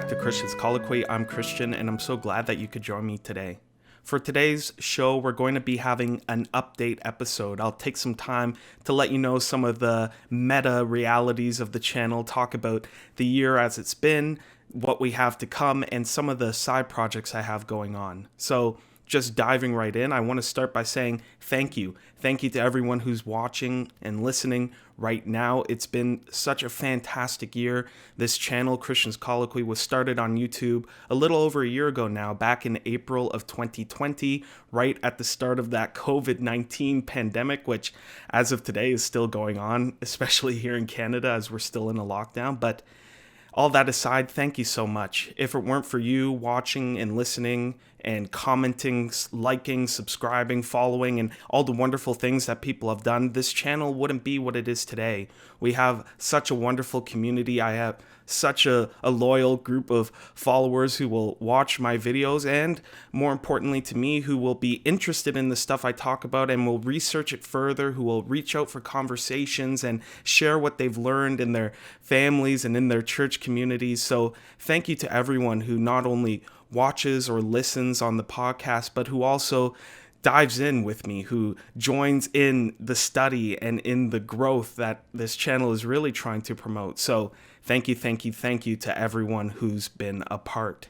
back to Christian's Colloquy. I'm Christian, and I'm so glad that you could join me today. For today's show, we're going to be having an update episode. I'll take some time to let you know some of the meta realities of the channel, talk about the year as it's been, what we have to come, and some of the side projects I have going on. So just diving right in, I want to start by saying thank you. Thank you to everyone who's watching and listening right now. It's been such a fantastic year. This channel, Christian's Colloquy, was started on YouTube a little over a year ago now, back in April of 2020, right at the start of that COVID-19 pandemic, which as of today is still going on, especially here in Canada as we're still in a lockdown. But all that aside, thank you so much. If it weren't for you watching and listening and commenting, liking, subscribing, following, and all the wonderful things that people have done, this channel wouldn't be what it is today. We have such a wonderful community. I have such a loyal group of followers who will watch my videos and, more importantly to me, who will be interested in the stuff I talk about and will research it further, who will reach out for conversations and share what they've learned in their families and in their church communities. So thank you to everyone who not only watches or listens on the podcast, but who also dives in with me, who joins in the study and in the growth that this channel is really trying to promote. So thank you to everyone who's been a part.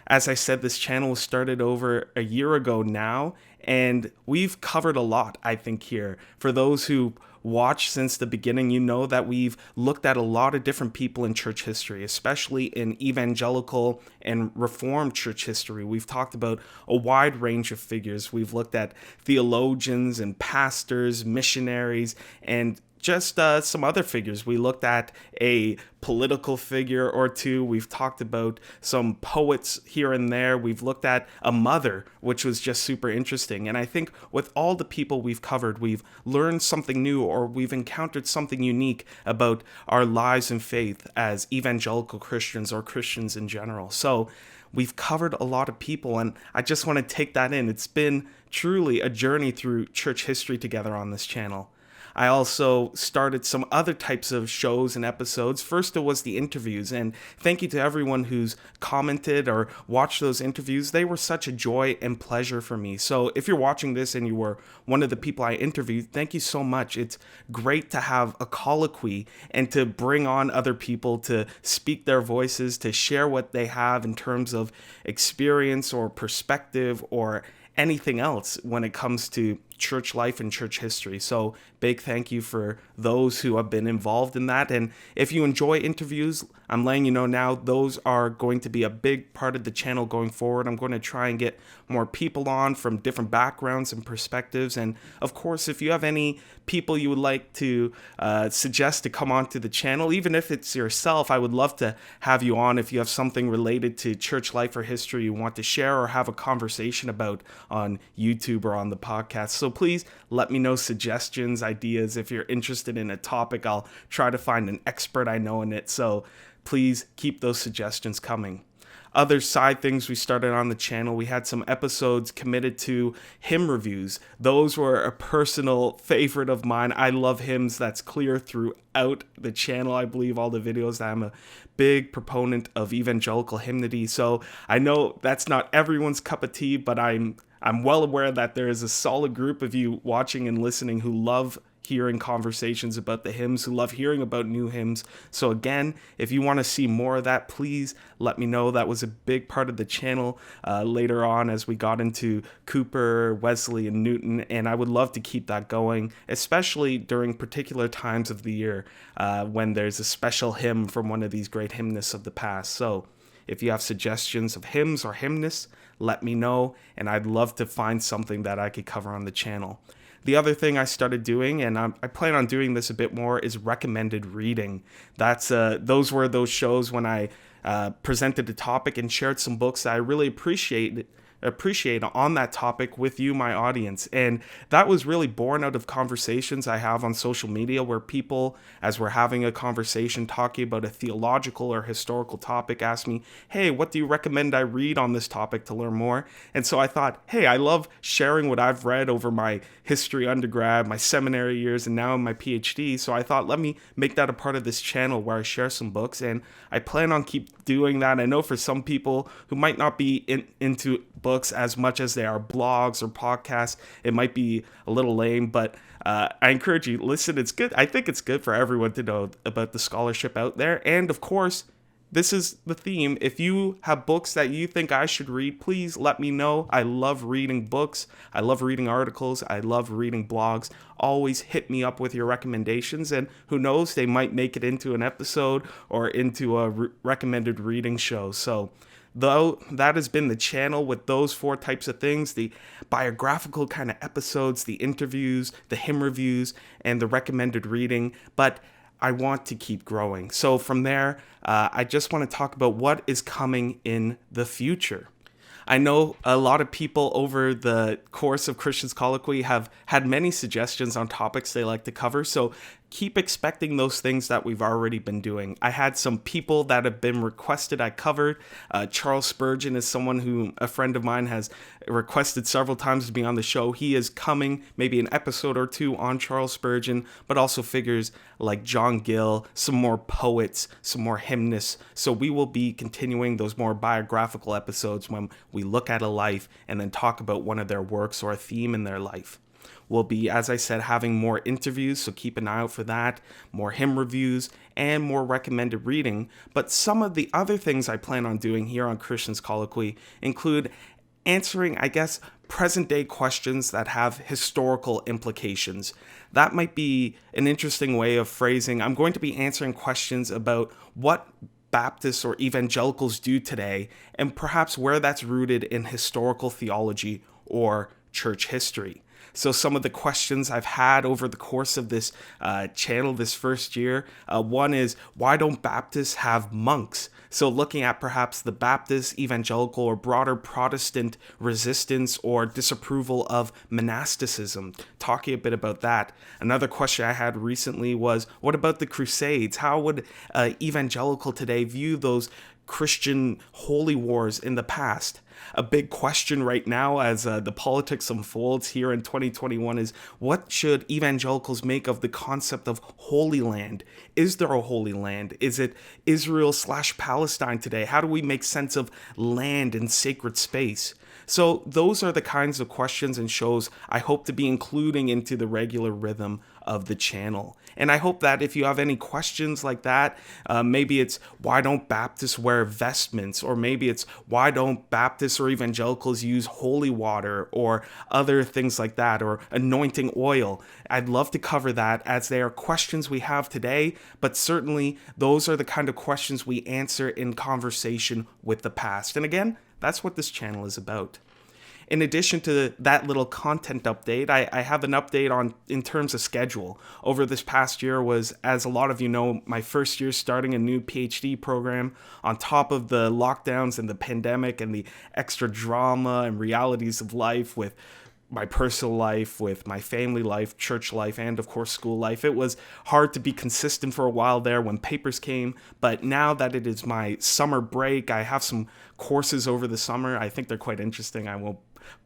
As I said, this channel was started over a year ago now, and we've covered a lot, I think, here. For those who watch since the beginning, you know that we've looked at a lot of different people in church history, especially in evangelical and Reformed church history. We've talked about a wide range of figures. We've looked at theologians and pastors, missionaries, and just some other figures. We looked at a political figure or two. We've talked about some poets here and there. We've looked at a mother, which was just super interesting. And I think with all the people we've covered, we've learned something new or we've encountered something unique about our lives and faith as evangelical Christians or Christians in general. So we've covered a lot of people, and I just want to take that in. It's been truly a journey through church history together on this channel. I also started some other types of shows and episodes. First, it was the interviews, and thank you to everyone who's commented or watched those interviews. They were such a joy and pleasure for me. So if you're watching this and you were one of the people I interviewed, thank you so much. It's great to have a colloquy and to bring on other people to speak their voices, to share what they have in terms of experience or perspective or anything else when it comes to church life and church history. So big thank you for those who have been involved in that. And if you enjoy interviews, I'm letting you know now, those are going to be a big part of the channel going forward. I'm going to try and get more people on from different backgrounds and perspectives. And of course, if you have any people you would like to suggest to come onto the channel, even if it's yourself, I would love to have you on if you have something related to church life or history you want to share or have a conversation about on YouTube or on the podcast. So please let me know suggestions, ideas. If you're interested in a topic, I'll try to find an expert I know in it. So please keep those suggestions coming. Other side things we started on the channel, we had some episodes committed to hymn reviews. Those were a personal favorite of mine. I love hymns. That's clear throughout the channel. I believe all the videos that I'm a big proponent of evangelical hymnody. So I know that's not everyone's cup of tea, but I'm well aware that there is a solid group of you watching and listening who love hearing conversations about the hymns, who love hearing about new hymns. So again, if you want to see more of that, please let me know. That was a big part of the channel later on as we got into Cooper, Wesley, and Newton, and I would love to keep that going, especially during particular times of the year when there's a special hymn from one of these great hymnists of the past. So if you have suggestions of hymns or hymnists, let me know, and I'd love to find something that I could cover on the channel. The other thing I started doing, and I plan on doing this a bit more, is recommended reading. Those were those shows when I presented a topic and shared some books that I really appreciate on that topic with you, my audience. And that was really born out of conversations I have on social media where people, as we're having a conversation talking about a theological or historical topic, ask me, hey, what do you recommend I read on this topic to learn more? And so I thought, hey, I love sharing what I've read over my history undergrad, my seminary years, and now in my PhD. So I thought, let me make that a part of this channel where I share some books, and I plan on keep doing that. I know for some people who might not be into books as much as they are blogs or podcasts, it might be a little lame, but I encourage you, listen, it's good. I think it's good for everyone to know about the scholarship out there. And of course, this is the theme. If you have books that you think I should read, please let me know. I love reading books. I love reading articles. I love reading blogs. Always hit me up with your recommendations, and who knows, they might make it into an episode or into a recommended reading show. So though that has been the channel with those 4 types of things: the biographical kind of episodes, the interviews, the hymn reviews, and the recommended reading. But I want to keep growing. So from there, I just want to talk about what is coming in the future. I know a lot of people over the course of Christian's Colloquy have had many suggestions on topics they like to cover, so keep expecting those things that we've already been doing. I had some people that have been requested I covered. Charles Spurgeon is someone who a friend of mine has requested several times to be on the show. He is coming, maybe an episode or 2 on Charles Spurgeon, but also figures like John Gill, some more poets, some more hymnists. So we will be continuing those more biographical episodes when we look at a life and then talk about one of their works or a theme in their life. We'll be, as I said, having more interviews, so keep an eye out for that, more hymn reviews, and more recommended reading. But some of the other things I plan on doing here on Christian's Colloquy include answering, I guess, present-day questions that have historical implications. That might be an interesting way of phrasing. I'm going to be answering questions about what Baptists or evangelicals do today, and perhaps where that's rooted in historical theology or church history. So some of the questions I've had over the course of this channel this first year, one is, why don't Baptists have monks? So looking at perhaps the Baptist, evangelical, or broader Protestant resistance or disapproval of monasticism, talking a bit about that. Another question I had recently was, what about the Crusades? How would evangelical today view those Christian holy wars in the past? A big question right now as the politics unfolds here in 2021 is, what should evangelicals make of the concept of Holy Land? Is there a Holy Land? Is it Israel/Palestine today? How do we make sense of land and sacred space? So those are the kinds of questions and shows I hope to be including into the regular rhythm of the channel. And I hope that if you have any questions like that, maybe it's, why don't Baptists wear vestments? Or maybe it's, why don't Baptists or evangelicals use holy water or other things like that, or anointing oil? I'd love to cover that, as they are questions we have today, but certainly those are the kind of questions we answer in conversation with the past. And again, that's what this channel is about. In addition to that little content update, I have an update in terms of schedule. Over this past year was, as a lot of you know, my first year starting a new PhD program on top of the lockdowns and the pandemic and the extra drama and realities of life with my personal life, with my family life, church life, and of course school life. It was hard to be consistent for a while there when papers came, but now that it is my summer break, I have some courses over the summer. I think they're quite interesting. I won't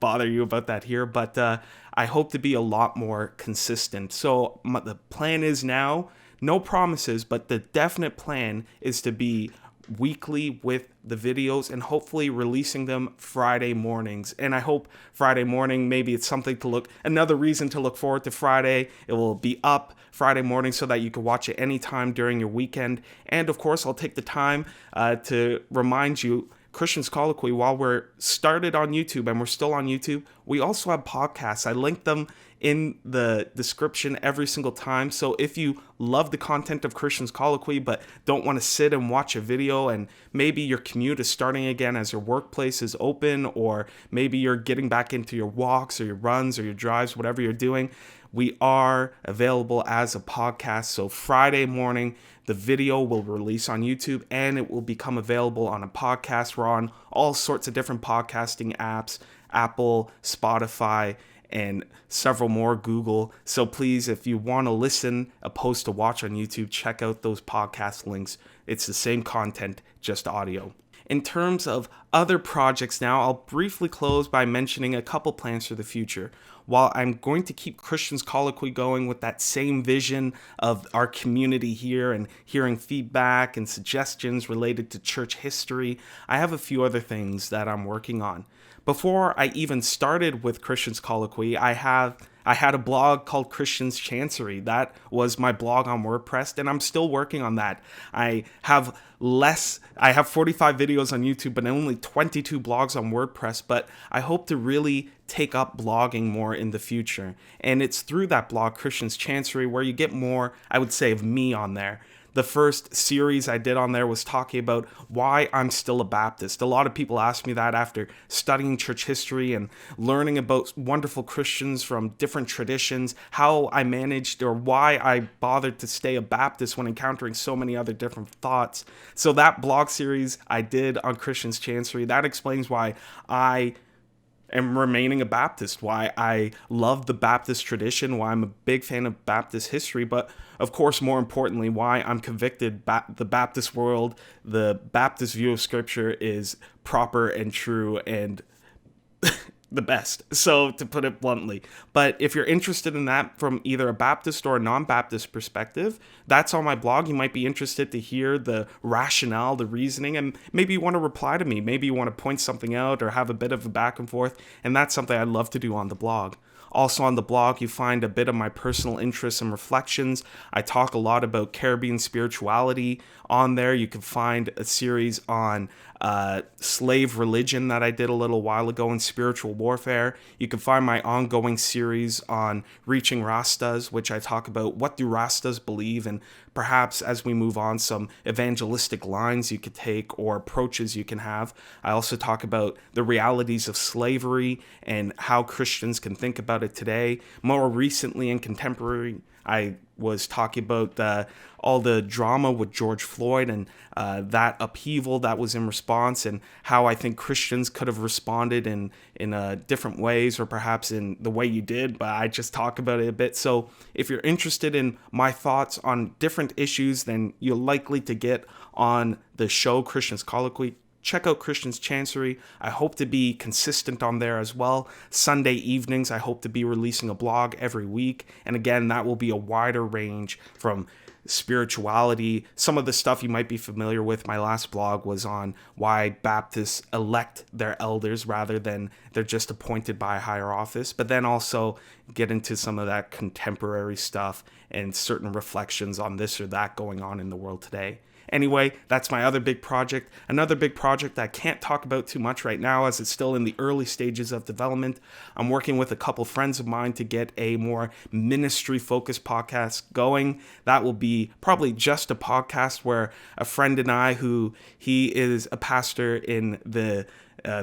bother you about that here, but I hope to be a lot more consistent. So the plan is now, no promises, but the definite plan is to be weekly with the videos and hopefully releasing them Friday mornings. And I hope Friday morning, maybe it's something to another reason to look forward to Friday. It will be up Friday morning so that you can watch it anytime during your weekend. And of course, I'll take the time to remind you, Christian's Colloquy, while we're started on YouTube and we're still on YouTube, we also have podcasts. I link them in the description every single time. So if you love the content of Christian's Colloquy but don't want to sit and watch a video, and maybe your commute is starting again as your workplace is open, or maybe you're getting back into your walks or your runs or your drives, whatever you're doing, we are available as a podcast. So Friday morning, The video will release on YouTube and it will become available on a podcast. We're on all sorts of different podcasting apps, Apple, Spotify, and several more, Google. So please, if you want to listen opposed to watch on YouTube, check out those podcast links. It's the same content, just audio. In terms of other projects now, I'll briefly close by mentioning a couple plans for the future. While I'm going to keep Christians Colloquy going with that same vision of our community here and hearing feedback and suggestions related to church history, I have a few other things that I'm working on. Before I even started with Christians Colloquy, I had a blog called Christians Chancery. That was my blog on WordPress, and I'm still working on that. I have 45 videos on YouTube, but only 22 blogs on WordPress, but I hope to really take up blogging more in the future. And it's through that blog, Christians Chancery, where you get more, I would say, of me on there. The first series I did on there was talking about why I'm still a Baptist. A lot of people ask me that after studying church history and learning about wonderful Christians from different traditions, how I managed or why I bothered to stay a Baptist when encountering so many other different thoughts. So that blog series I did on Christians Chancery, that explains why I am remaining a Baptist, why I love the Baptist tradition, why I'm a big fan of Baptist history, but of course, more importantly, why I'm convicted the Baptist world, the Baptist view of Scripture is proper and true and the best, so to put it bluntly. But if you're interested in that from either a Baptist or a non-Baptist perspective, that's on my blog. You might be interested to hear the rationale, the reasoning, and maybe you want to reply to me. Maybe you want to point something out or have a bit of a back and forth, and that's something I'd love to do on the blog. Also on the blog, you find a bit of my personal interests and reflections. I talk a lot about Caribbean spirituality on there. You can find a series on slave religion that I did a little while ago in spiritual warfare. You can find my ongoing series on reaching Rastas, which I talk about what do Rastas believe, and perhaps as we move on, some evangelistic lines you could take or approaches you can have. I also talk about the realities of slavery and how Christians can think about it today. More recently in contemporary, I was talking about all the drama with George Floyd and that upheaval that was in response, and how I think Christians could have responded in different ways, or perhaps in the way you did, but I just talk about it a bit. So if you're interested in my thoughts on different issues than you're likely to get on the show Christians Colloquy, check out Christians Chancery. I hope to be consistent on there as well. Sunday evenings, I hope to be releasing a blog every week. And again, that will be a wider range from spirituality. Some of the stuff you might be familiar with. My last blog was on why Baptists elect their elders rather than they're just appointed by a higher office. But then also get into some of that contemporary stuff and certain reflections on this or that going on in the world today. Anyway, that's my other big project. Another big project I can't talk about too much right now as it's still in the early stages of development. I'm working with a couple friends of mine to get a more ministry-focused podcast going. That will be probably just a podcast where a friend and I, he is a pastor in the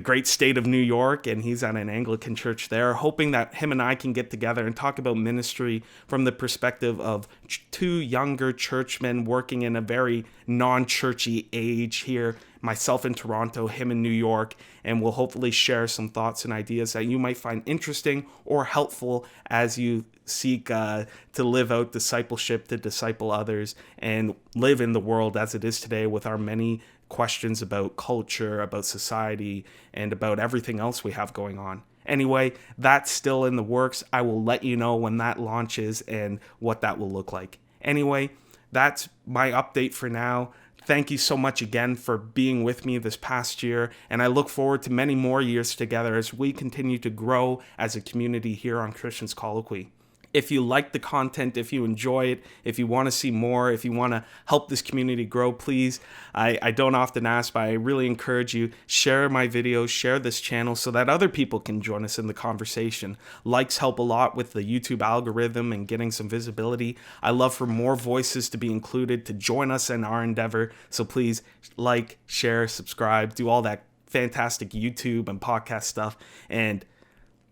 great state of New York, and he's at an Anglican church there, hoping that him and I can get together and talk about ministry from the perspective of two younger churchmen working in a very non-churchy age here, myself in Toronto, him in New York, and we'll hopefully share some thoughts and ideas that you might find interesting or helpful as you seek to live out discipleship, to disciple others, and live in the world as it is today with our many questions about culture, about society, and about everything else we have going on. Anyway, that's still in the works. I will let you know when that launches and what that will look like. Anyway, that's my update for now. Thank you so much again for being with me this past year, and I look forward to many more years together as we continue to grow as a community here on Christians Colloquy. If you like the content, if you enjoy it, if you want to see more, if you want to help this community grow, please, I don't often ask, but I really encourage you, share my videos, share this channel so that other people can join us in the conversation. Likes help a lot with the YouTube algorithm and getting some visibility. I love for more voices to be included, to join us in our endeavor. So please like, share, subscribe, do all that fantastic YouTube and podcast stuff. And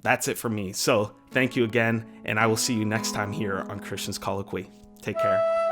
that's it for me. So thank you again, and I will see you next time here on Christians Colloquy. Take care.